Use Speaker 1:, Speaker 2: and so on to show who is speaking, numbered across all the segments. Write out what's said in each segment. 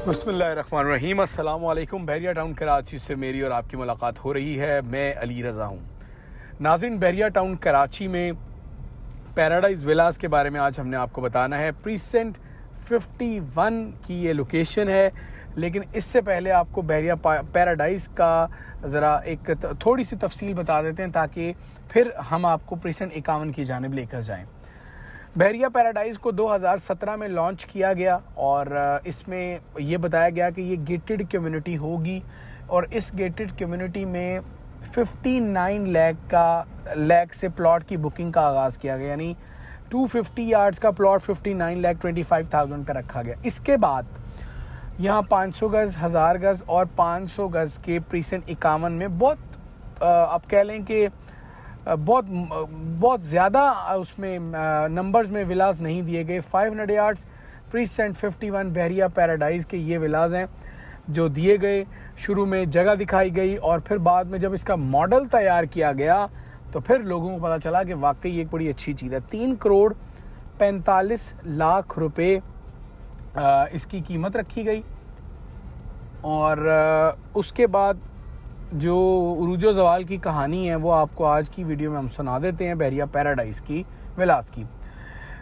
Speaker 1: बिस्मिल्लाहिर्रहमानिर्रहीम। अस्सलाम वालेकुम। बहरिया टाउन कराची से मेरी और आपकी मुलाकात हो रही है। मैं अली रज़ा हूँ। नाज़रीन, बहरिया टाउन कराची में पैराडाइज़ विलास के बारे में आज हमने आपको बताना है। प्रीसेंट 51 की ये लोकेशन है, लेकिन इससे पहले आपको बहरिया पैराडाइज़ का ज़रा एक थोड़ी सी तफसील बता देते हैं ताकि फिर हम आपको प्रीसेंट 51 की जानिब लेकर जाएँ। बहरिया पैराडाइज़ को 2017 में लॉन्च किया गया और इसमें ये बताया गया कि ये गेटेड कम्युनिटी होगी और इस गेटेड कम्युनिटी में 59 लाख से प्लॉट की बुकिंग का आगाज़ किया गया, यानी 250 यार्ड्स का प्लॉट 59,25,000 का रखा गया। इसके बाद यहाँ 500 गज़, 1000 गज़ और 500 गज़ के प्रीसेंट 51 में बहुत आप कह लें कि बहुत ज़्यादा उसमें नंबर्स में विलास नहीं दिए गए। 500 यार्ड्स प्रीसेंट 51 बहरिया पैराडाइज़ के ये विलास हैं जो दिए गए। शुरू में जगह दिखाई गई और फिर बाद में जब इसका मॉडल तैयार किया गया तो फिर लोगों को पता चला कि वाकई एक बड़ी अच्छी चीज़ है। 3 करोड़ 45 लाख रुपए इसकी कीमत रखी गई और उसके बाद जो उरूजो ज़वाल की कहानी है वो आपको आज की वीडियो में हम सुना देते हैं बहरिया पैराडाइज़ की विलास की।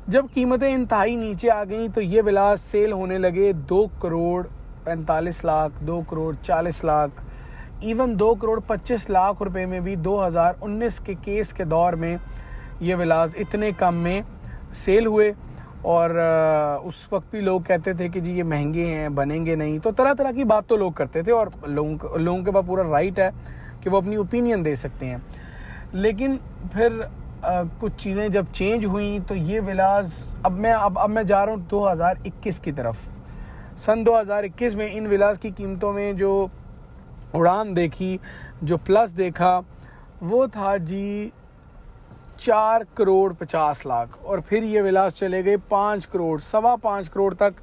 Speaker 1: जब कीमतें इंतहाई नीचे आ गई तो ये विलास सेल होने लगे 2 करोड़ 45 लाख, 2 करोड़ 40 लाख, इवन 2 करोड़ 25 लाख रुपए में भी 2019 के केस के दौर में ये विलास इतने कम में सेल हुए। और उस वक्त भी लोग कहते थे कि जी ये महंगे हैं, बनेंगे नहीं, तो तरह तरह की बात तो लोग करते थे और लोगों के पास पूरा राइट है कि वो अपनी ओपिनियन दे सकते हैं। लेकिन फिर कुछ चीज़ें जब चेंज हुई तो ये विलास अब मैं जा रहा हूँ 2021 की तरफ। सन 2021 में इन विलास की कीमतों में जो उड़ान देखी, जो प्लस देखा, वो था जी 4 करोड़ 50 लाख और फिर ये विलास चले गए 5 करोड़, 5.25 करोड़ तक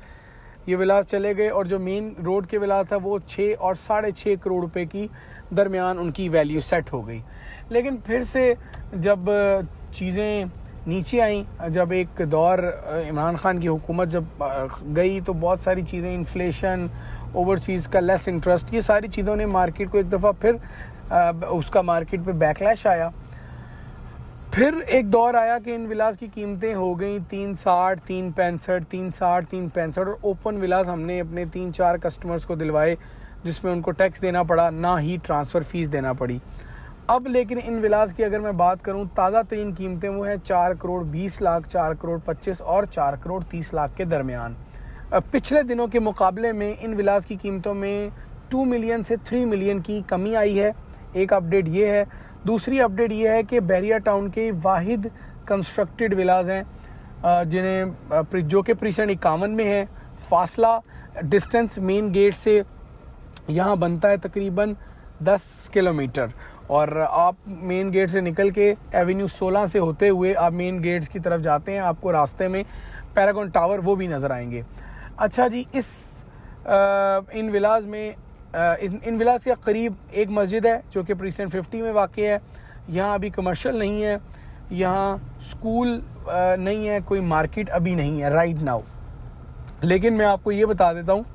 Speaker 1: ये विलास चले गए। और जो मेन रोड के विलास था वो 6 और 6.5 करोड़ रुपए की दरमियान उनकी वैल्यू सेट हो गई। लेकिन फिर से जब चीज़ें नीचे आईं, जब एक दौर इमरान खान की हुकूमत जब गई तो बहुत सारी चीज़ें, इन्फ्लेशन, ओवरसीज़ का लेस इंटरेस्ट, ये सारी चीज़ों ने मार्केट को एक दफ़ा फिर उसका मार्केट पे बैकलैश आया। फिर एक दौर आया कि इन विलास की कीमतें हो गई 360, 365, 360, 365 और ओपन विलास हमने अपने 3-4 कस्टमर्स को दिलवाए जिसमें उनको टैक्स देना पड़ा, ना ही ट्रांसफ़र फ़ीस देना पड़ी। अब लेकिन इन विलास की अगर मैं बात करूं, ताज़ा तरीन कीमतें वो हैं 4 करोड़ 20 लाख, 4 करोड़ 25 और 4 करोड़ 30 लाख के दरमियान। पिछले दिनों के मुकाबले में इन विलास की कीमतों में 2 मिलियन से 3 मिलियन की कमी आई है। एक अपडेट ये है। दूसरी अपडेट ये है कि बहरिया टाउन के वाहिद कंस्ट्रक्टेड विलास हैं जो कि प्रीसेंट 51 में है। फासला डिस्टेंस मेन गेट से यहाँ बनता है तकरीबन 10 किलोमीटर और आप मेन गेट से निकल के एवेन्यू 16 से होते हुए आप मेन गेट्स की तरफ जाते हैं, आपको रास्ते में पैरागॉन टावर वो भी नज़र आएंगे। अच्छा जी, इन विलास में इन विलास के करीब एक मस्जिद है जो कि प्रीसेंट 50 में वाक़ई है। यहाँ अभी कमर्शियल नहीं है, यहाँ स्कूल नहीं है, कोई मार्केट अभी नहीं है राइट नाउ। लेकिन मैं आपको ये बता देता हूँ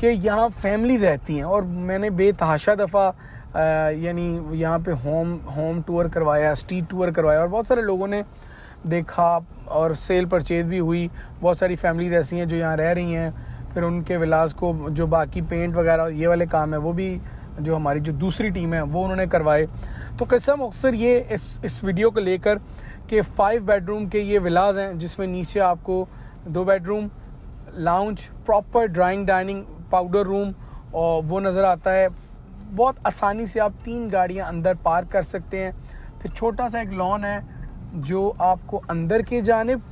Speaker 1: कि यहाँ फैमिलीज रहती हैं और मैंने बेतहाशा दफ़ा यानी यहाँ पे होम टूर करवाया, स्ट्रीट टूर करवाया और बहुत सारे लोगों ने देखा और सेल परचेज भी हुई। बहुत सारी फैमिलीज ऐसी हैं जो यहाँ रह रही हैं। फिर उनके विलास को जो बाकी पेंट वगैरह ये वाले काम है वो भी जो हमारी जो दूसरी टीम है वो उन्होंने करवाए। तो किस्सा मुख्तसर ये इस वीडियो को लेकर कि 5 बेडरूम के ये विलास हैं जिसमें नीचे आपको 2 bedroom, lounge, proper drawing, dining, powder room और वो नज़र आता है। बहुत आसानी से आप 3 गाड़ियाँ अंदर पार्क कर सकते हैं। फिर छोटा सा एक लॉन है जो आपको अंदर की जानिब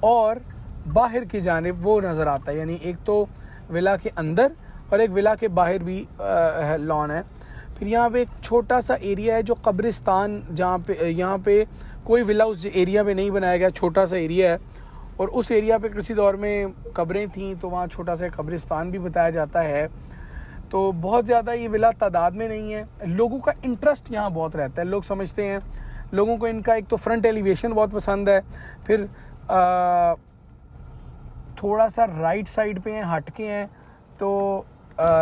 Speaker 1: और बाहर की जानिब वो नज़र आता है, यानी एक तो विला के अंदर और एक विला के बाहर भी लॉन है। फिर यहाँ पे एक छोटा सा एरिया है जो कब्रिस्तान, जहाँ पे यहाँ पे कोई विला उस एरिया में नहीं बनाया गया, छोटा सा एरिया है और उस एरिया पे किसी दौर में कब्रें थीं तो वहाँ छोटा सा कब्रिस्तान भी बताया जाता है। तो बहुत ज़्यादा ये विला तादाद में नहीं है। लोगों का इंटरेस्ट यहाँ बहुत रहता है, लोग समझते हैं, लोगों को इनका एक तो फ्रंट एलिवेशन बहुत पसंद है, फिर थोड़ा सा राइट साइड पे हैं, हट के हैं, तो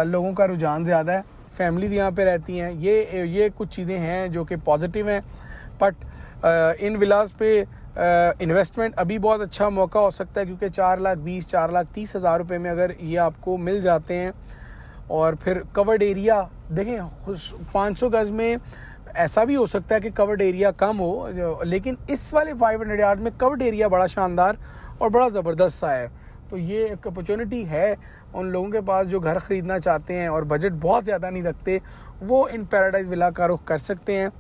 Speaker 1: लोगों का रुझान ज़्यादा है, फैमिली यहाँ पे रहती हैं, ये कुछ चीज़ें हैं जो कि पॉजिटिव हैं। बट इन विलास पे इन्वेस्टमेंट अभी बहुत अच्छा मौका हो सकता है, क्योंकि 4,20,000-4,30,000 रुपये में अगर ये आपको मिल जाते हैं, और फिर कवर्ड एरिया देखें 500 गज़ में ऐसा भी हो सकता है कि कवर्ड एरिया कम हो, लेकिन इस वाले 500 यार्ड में कवर्ड एरिया बड़ा शानदार और बड़ा ज़बरदस्त सा है। तो ये एक अपॉर्चुनिटी है उन लोगों के पास जो घर ख़रीदना चाहते हैं और बजट बहुत ज़्यादा नहीं रखते, वो इन पैराडाइज़ विला का रुख कर सकते हैं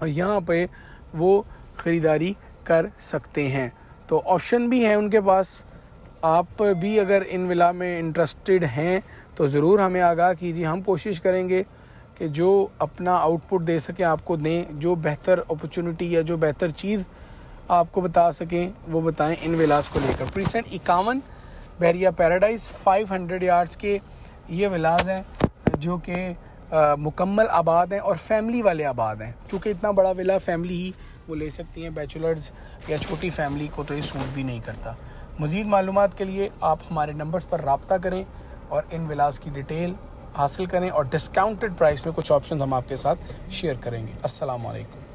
Speaker 1: और यहाँ पे वो ख़रीदारी कर सकते हैं। तो ऑप्शन भी हैं उनके पास। आप भी अगर इन विला में इंटरेस्टेड हैं तो ज़रूर हमें आगाह कीजिए, हम कोशिश करेंगे कि जो अपना आउटपुट दे सकें आपको दें, जो बेहतर अपॉर्चुनिटी या जो बेहतर चीज़ आपको बता सकें वो बताएं इन विलास को लेकर। प्रीसेंट 51 बहरिया पैराडाइज़ 500 यार्ड्स के ये विलास हैं जो कि मुकम्मल आबाद हैं और फैमिली वाले आबाद हैं। चूँकि इतना बड़ा विला फैमिली ही वो ले सकती हैं, बैचलर्स या छोटी फैमिली को तो ये सूट भी नहीं करता। मज़ीद मालूमात के लिए आप हमारे नंबर्स पर रब्ता करें और इन विलास की डिटेल हासिल करें, और डिस्काउंटेड प्राइस में कुछ ऑप्शन हम आपके साथ शेयर करेंगे। अस्सलाम वालेकुम।